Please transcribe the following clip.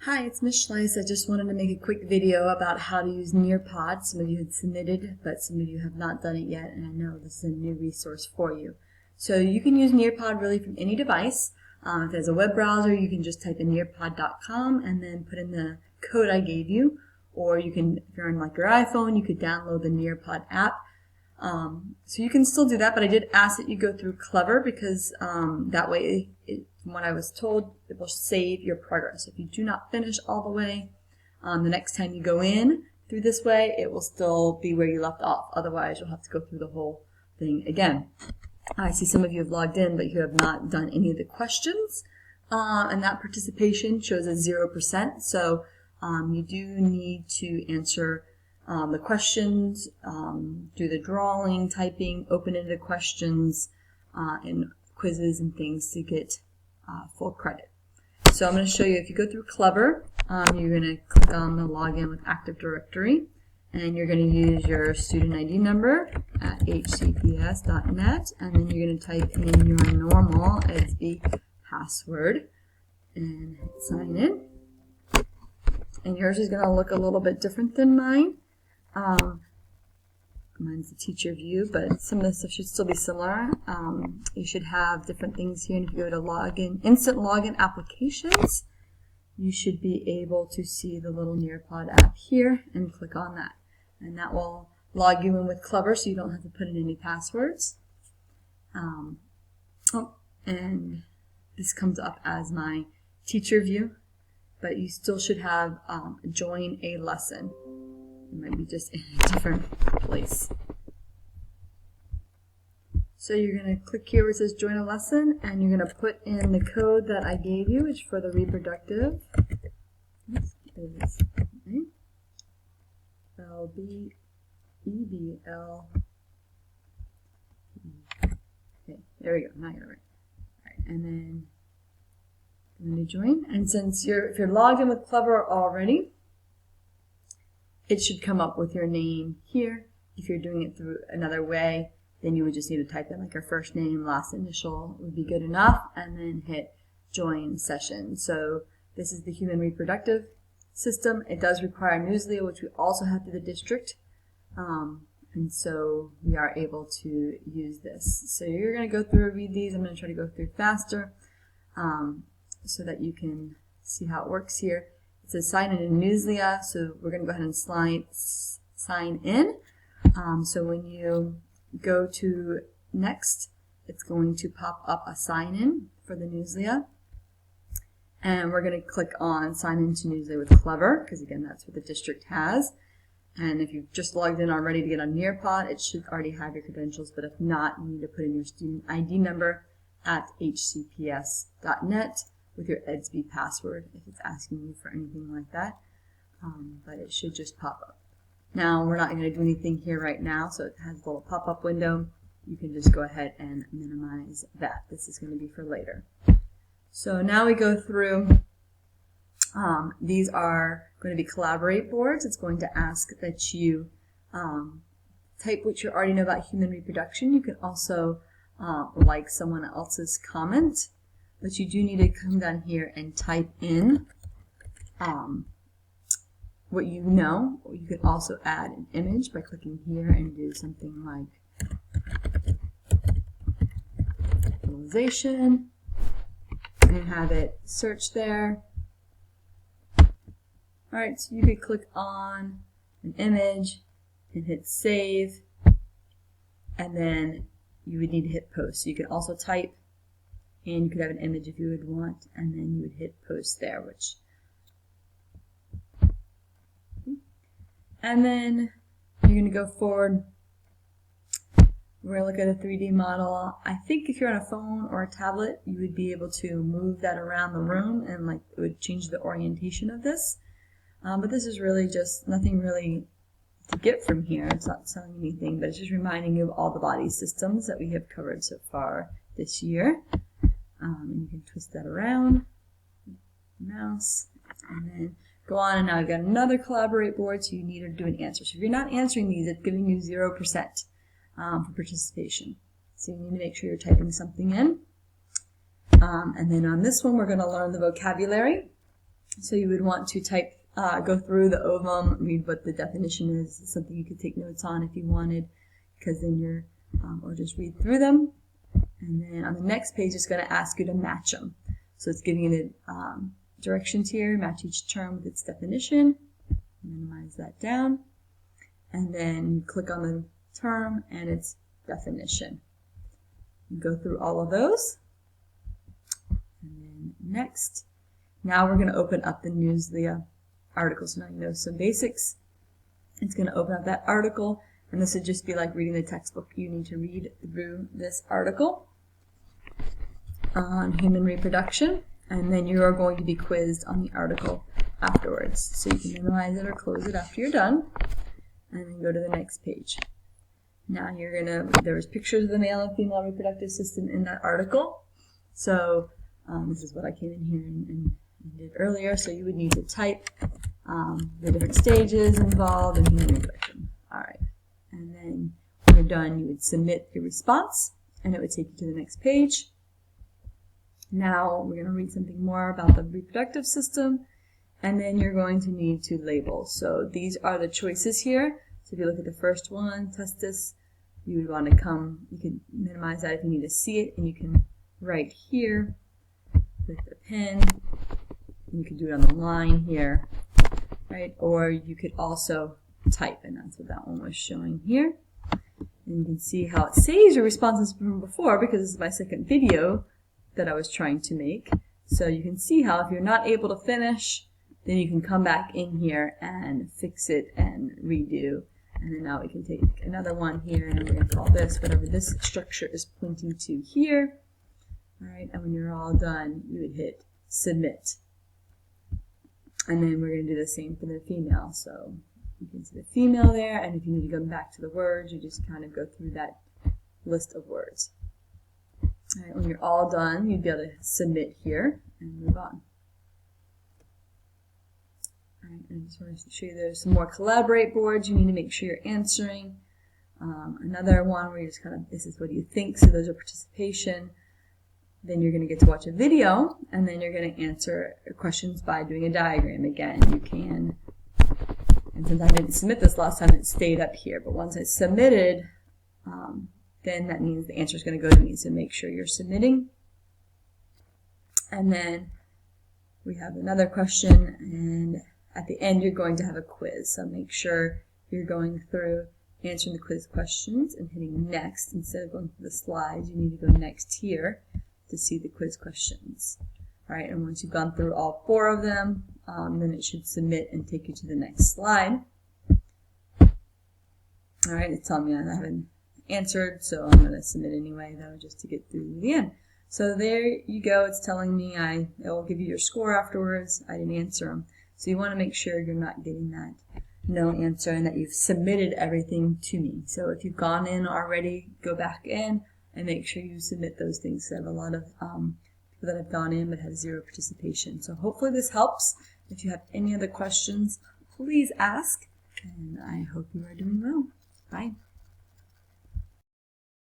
Hi, it's Ms. Schleiss. I just wanted to make a quick video about how to use Nearpod. Some of you had submitted, but some of you have not done it yet, and I know this is a new resource for you. So you can use Nearpod really from any device. If there's a web browser, you can just type in nearpod.com and then put in the code I gave you. Or you can, if you're on like your iPhone, you could download the Nearpod app. So you can still do that, but I did ask that you go through Clever because that way, from what I was told, it will save your progress. If you do not finish all the way, the next time you go in through this way, it will still be where you left off. Otherwise, you'll have to go through the whole thing again. I see some of you have logged in, but you have not done any of the questions, and that participation shows as 0%. So you do need to answer the questions, do the drawing, typing, open-ended questions, and quizzes and things to get full credit. So I'm going to show you, if you go through Clever, you're going to click on the login with Active Directory, and you're going to use your student ID number at hcps.net, and then you're going to type in your normal EDSB password and hit sign in. And yours is going to look a little bit different than mine. Mine's the teacher view, but some of this stuff should still be similar. You should have different things here, and if you go to login, instant login applications, you should be able to see the little Nearpod app here and click on that. And that will log you in with Clever, so you don't have to put in any passwords. And this comes up as my teacher view, but you still should have join a lesson. It might be just in a different place. So you're going to click here where it says join a lesson, and you're going to put in the code that I gave you, which is for the reproductive. LBEBL. Okay, there we go. Now I got it right. All right, and then I'm going to join. And since if you're logged in with Clever already, it should come up with your name here. If you're doing it through another way, then you would just need to type in like your first name, last initial would be good enough, and then hit join session. So this is the human reproductive system. It does require Newslia, which we also have through the district. And so we are able to use this. So you're going to go through and read these. I'm going to try to go through faster so that you can see how it works here. It says sign in Newslia, so we're going to go ahead and sign in. So when you go to next, it's going to pop up a sign in for the Newslia. And we're going to click on sign into Newslia with Clever, because again, that's what the district has. And if you've just logged in already to get on Nearpod, it should already have your credentials, but if not, you need to put in your student ID number at hcps.net. with your EDSB password if it's asking you for anything like that, but it should just pop up. Now we're not going to do anything here right now, so it has a little pop-up window. You can just go ahead and minimize that. This is going to be for later. So now we go through, these are going to be collaborate boards. It's going to ask that you type what you already know about human reproduction. You can also like someone else's comment. But you do need to come down here and type in what you know. You could also add an image by clicking here and do something like fertilization and have it search there. Alright, so you could click on an image and hit save, and then you would need to hit post. So you could also type, and you could have an image if you would want, and then you would hit post there, and then you're going to go forward. We're going to look at a 3D model. I think if you're on a phone or a tablet, you would be able to move that around the room, and like it would change the orientation of this. But this is really just nothing really to get from here. It's not telling you anything, but it's just reminding you of all the body systems that we have covered so far this year. And you can twist that around, mouse, and then go on. And now we've got another collaborate board, so you need to do an answer. So if you're not answering these, it's giving you 0% for participation. So you need to make sure you're typing something in. And then on this one, we're going to learn the vocabulary. So you would want to type, go through the ovum, read what the definition is, something you could take notes on if you wanted, because then you're, or just read through them. And then on the next page, it's going to ask you to match them. So it's giving you the directions here, match each term with its definition, minimize that down, and then you click on the term and its definition. You go through all of those, and then next. Now we're going to open up the article. So now you know some basics. It's going to open up that article, and this would just be like reading the textbook. You need to read through this article on human reproduction, and then you are going to be quizzed on the article afterwards. So you can minimize it or close it after you're done, and then go to the next page. Now there's pictures of the male and female reproductive system in that article. So this is what I came in here and did earlier. So you would need to type the different stages involved in human reproduction. All right. And then when you're done, you would submit your response, and it would take you to the next page. Now we're going to read something more about the reproductive system, and then you're going to need to label. So these are the choices here. So if you look at the first one, testis, you would want to you can minimize that if you need to see it, and you can write here with a pen. You can do it on the line here, right? Or you could also type, and that's what that one was showing here. And you can see how it saves your responses from before, because this is my second video that I was trying to make. So you can see how if you're not able to finish, then you can come back in here and fix it and redo. And then now we can take another one here, and we're going to call this whatever this structure is pointing to here. All right, and when you're all done, you would hit submit. And then we're going to do the same for the female. So you can see the female there, and if you need to go back to the words, you just kind of go through that list of words. All right, when you're all done, you'd be able to submit here and move on. All right, and I just wanted to show you there's some more collaborate boards you need to make sure you're answering. Another one where you just kind of, this is what you think, so those are participation. Then you're going to get to watch a video, and then you're going to answer questions by doing a diagram. Again, you can, and since I didn't submit this last time, it stayed up here. But once I submitted, then that means the answer is going to go to me. So make sure you're submitting. And then we have another question, and at the end you're going to have a quiz. So make sure you're going through answering the quiz questions and hitting next. Instead of going through the slides, you need to go next here to see the quiz questions. All right, and once you've gone through all 4 of them, then it should submit and take you to the next slide. All right, it's telling me I haven't answered, so I'm going to submit anyway, though, just to get through the end. So there you go. It's telling me it will give you your score afterwards. I didn't answer them. So you want to make sure you're not getting that no answer and that you've submitted everything to me. So if you've gone in already, go back in and make sure you submit those things. I have a lot of people that have gone in but have 0 participation. So hopefully this helps. If you have any other questions, please ask. And I hope you are doing well. Bye.